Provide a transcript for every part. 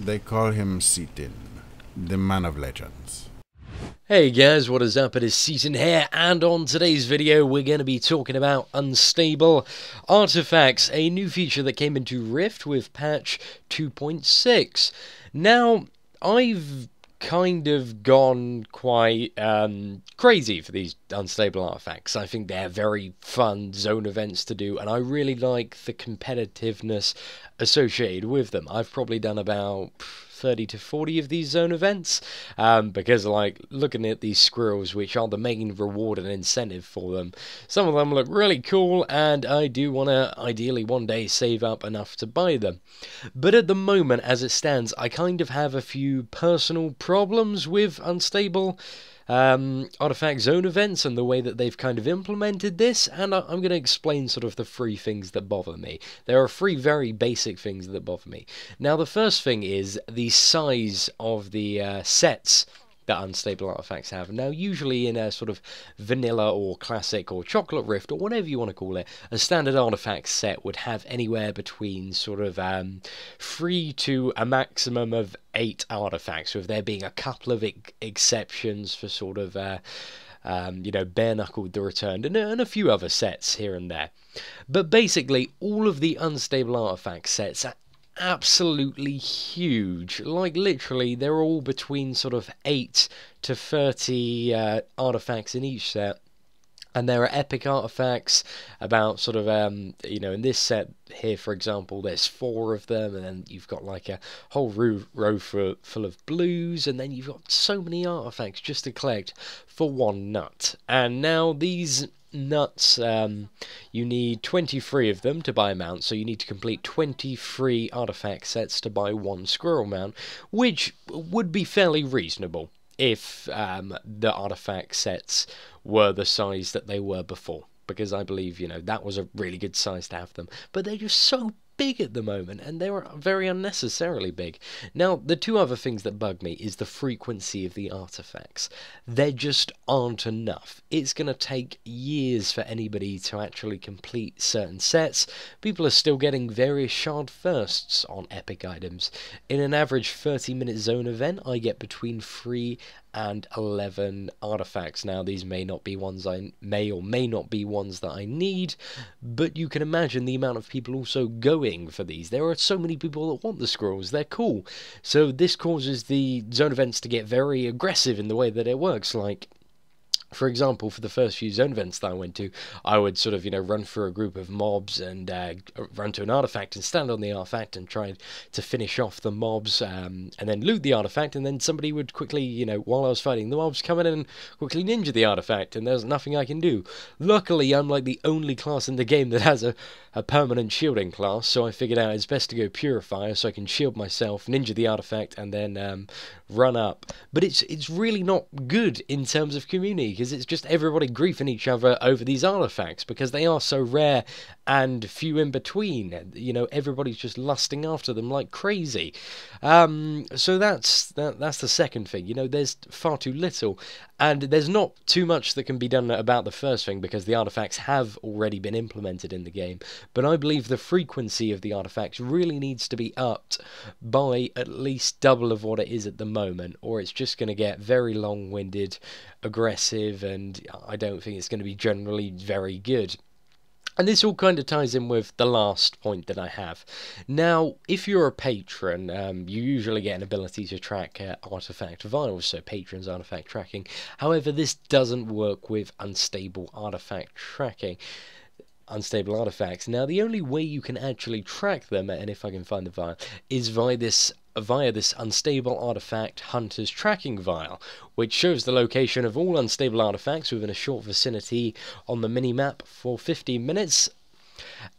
They call him Seatin, the man of legends. Hey guys, what is up? It is Seatin here, and on today's video we're going to be talking about unstable artifacts, a new feature that came into Rift with patch 2.6. Now, I've kind of gone quite crazy for these unstable artifacts. I think they're very fun zone events to do, and I really like the competitiveness associated with them. I've probably done about 30 to 40 of these zone events, because like looking at these squirrels, which are the main reward and incentive for them, some of them look really cool, and I do want to ideally one day save up enough to buy them. But at the moment, as it stands, I kind of have a few personal problems with unstable artifact zone events and the way that they've kind of implemented this, and I'm going to explain sort of the three things that bother me. There are three very basic things that bother me. Now, the first thing is the size of the sets that unstable artifacts have. Now, usually in a sort of vanilla or classic or chocolate rift or whatever you want to call it, a standard artifact set would have anywhere between sort of 3 to a maximum of 8 artifacts, with there being a couple of exceptions for sort of bare knuckled the returned and a few other sets here and there. But basically all of the unstable artifact sets are absolutely huge. Like literally they're all between sort of 8 to 30 artifacts in each set, and there are epic artifacts about sort of in this set here, for example, there's 4 of them, and then you've got like a whole row full of blues, and then you've got so many artifacts just to collect for one nut. And now these nuts, you need 23 of them to buy a mount, so you need to complete 23 artifact sets to buy one squirrel mount, which would be fairly reasonable if the artifact sets were the size that they were before, because I believe that was a really good size to have them. But they're just so big at the moment, and they were very unnecessarily big. Now, the two other things that bug me is the frequency of the artifacts. There just aren't enough. It's going to take years for anybody to actually complete certain sets. People are still getting various shard firsts on epic items. In an average 30-minute zone event, I get between 3 and 11 artifacts. Now, these may not be ones I may not be ones that I need, but you can imagine the amount of people also going for these. There are so many people that want the squirrels. They're cool. So this causes the zone events to get very aggressive in the way that it works. Like, for example, for the first few zone events that I went to, I would sort of, run through a group of mobs and run to an artifact and stand on the artifact and try to finish off the mobs, and then loot the artifact, and then somebody would quickly, while I was fighting the mobs, come in and quickly ninja the artifact, and there's nothing I can do. Luckily, I'm like the only class in the game that has a permanent shielding class, so I figured out it's best to go Purifier so I can shield myself, ninja the artifact, and then run up. But it's really not good in terms of community, because it's just everybody griefing each other over these artifacts because they are so rare and few in between. Everybody's just lusting after them like crazy. So that's the second thing. There's far too little, and there's not too much that can be done about the first thing because the artifacts have already been implemented in the game. But I believe the frequency of the artifacts really needs to be upped by at least double of what it is at the moment, or it's just going to get very long-winded, aggressive, and I don't think it's going to be generally very good. And this all kind of ties in with the last point that I have. Now, if you're a patron, you usually get an ability to track artifact vials, so patrons artifact tracking. However, this doesn't work with unstable artifact tracking. Unstable artifacts. Now, the only way you can actually track them, and if I can find the vial, is via this unstable artifact hunter's tracking vial, which shows the location of all unstable artifacts within a short vicinity on the minimap for 15 minutes.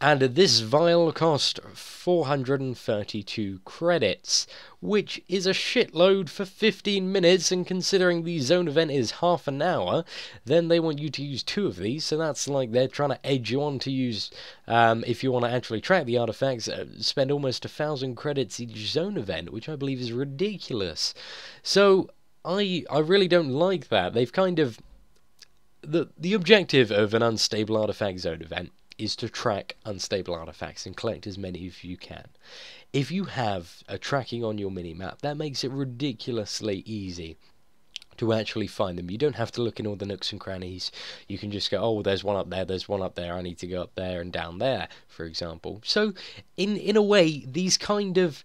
And this vial cost 432 credits, which is a shitload for 15 minutes, and considering the zone event is half an hour, then they want you to use 2 of these, so that's like they're trying to edge you on to use, if you want to actually track the artifacts, spend almost 1,000 credits each zone event, which I believe is ridiculous. So I really don't like that. They've kind of... The objective of an unstable artifact zone event is to track unstable artifacts and collect as many as you can. If you have a tracking on your minimap, that makes it ridiculously easy to actually find them. You don't have to look in all the nooks and crannies. You can just go, oh, there's one up there, there's one up there, I need to go up there and down there, for example. So, in a way, these kind of,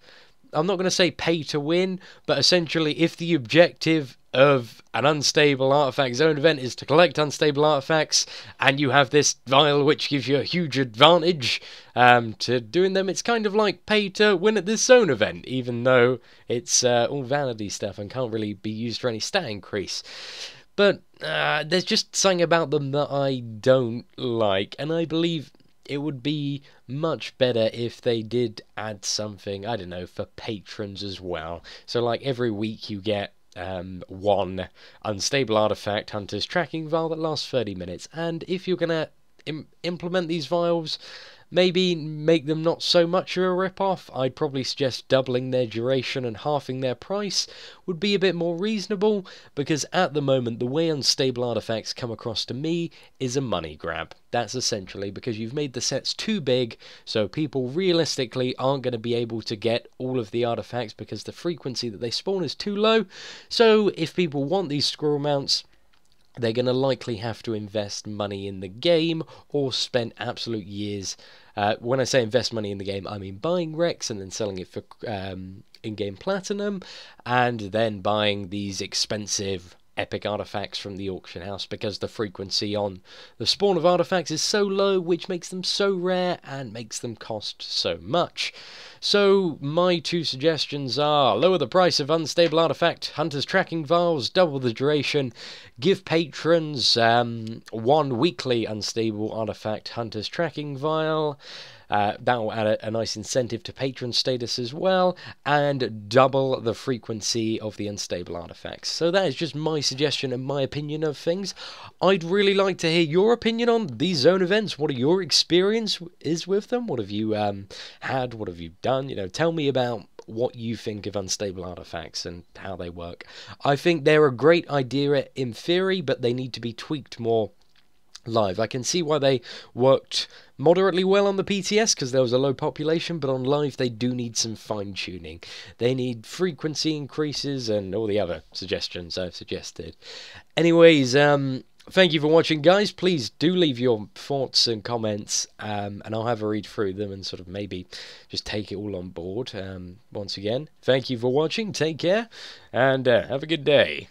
I'm not going to say pay to win, but essentially if the objective of an unstable artifact zone event is to collect unstable artifacts, and you have this vial which gives you a huge advantage to doing them, it's kind of like pay to win at this zone event, even though it's all vanity stuff and can't really be used for any stat increase. But there's just something about them that I don't like, and I believe it would be much better if they did add something, I don't know, for patrons as well. So like every week you get one unstable artifact hunter's tracking vial that lasts 30 minutes. And if you're going to implement these vials, maybe make them not so much of a rip-off. I'd probably suggest doubling their duration and halving their price would be a bit more reasonable, because at the moment the way unstable artifacts come across to me is a money grab. That's essentially because you've made the sets too big, so people realistically aren't going to be able to get all of the artifacts because the frequency that they spawn is too low. So if people want these squirrel mounts, they're going to likely have to invest money in the game or spend absolute years. When I say invest money in the game, I mean buying Rex and then selling it for in-game platinum, and then buying these expensive epic artifacts from the auction house, because the frequency on the spawn of artifacts is so low, which makes them so rare and makes them cost so much. So my two suggestions are: lower the price of unstable artifact hunters tracking vials, double the duration, give patrons one weekly unstable artifact hunters tracking vial. That will add a nice incentive to patron status as well, and double the frequency of the unstable artifacts. So that is just my suggestion and my opinion of things. I'd really like to hear your opinion on these zone events. What are your experience is with them? What have you had? What have you done? You know, tell me about what you think of unstable artifacts and how they work. I think they're a great idea in theory, but they need to be tweaked more live. I can see why they worked moderately well on the PTS because there was a low population, but on live they do need some fine-tuning. They need frequency increases and all the other suggestions I've suggested. Anyways, thank you for watching, guys. Please do leave your thoughts and comments, and I'll have a read through them and sort of maybe just take it all on board. Once again, thank you for watching, take care, and have a good day.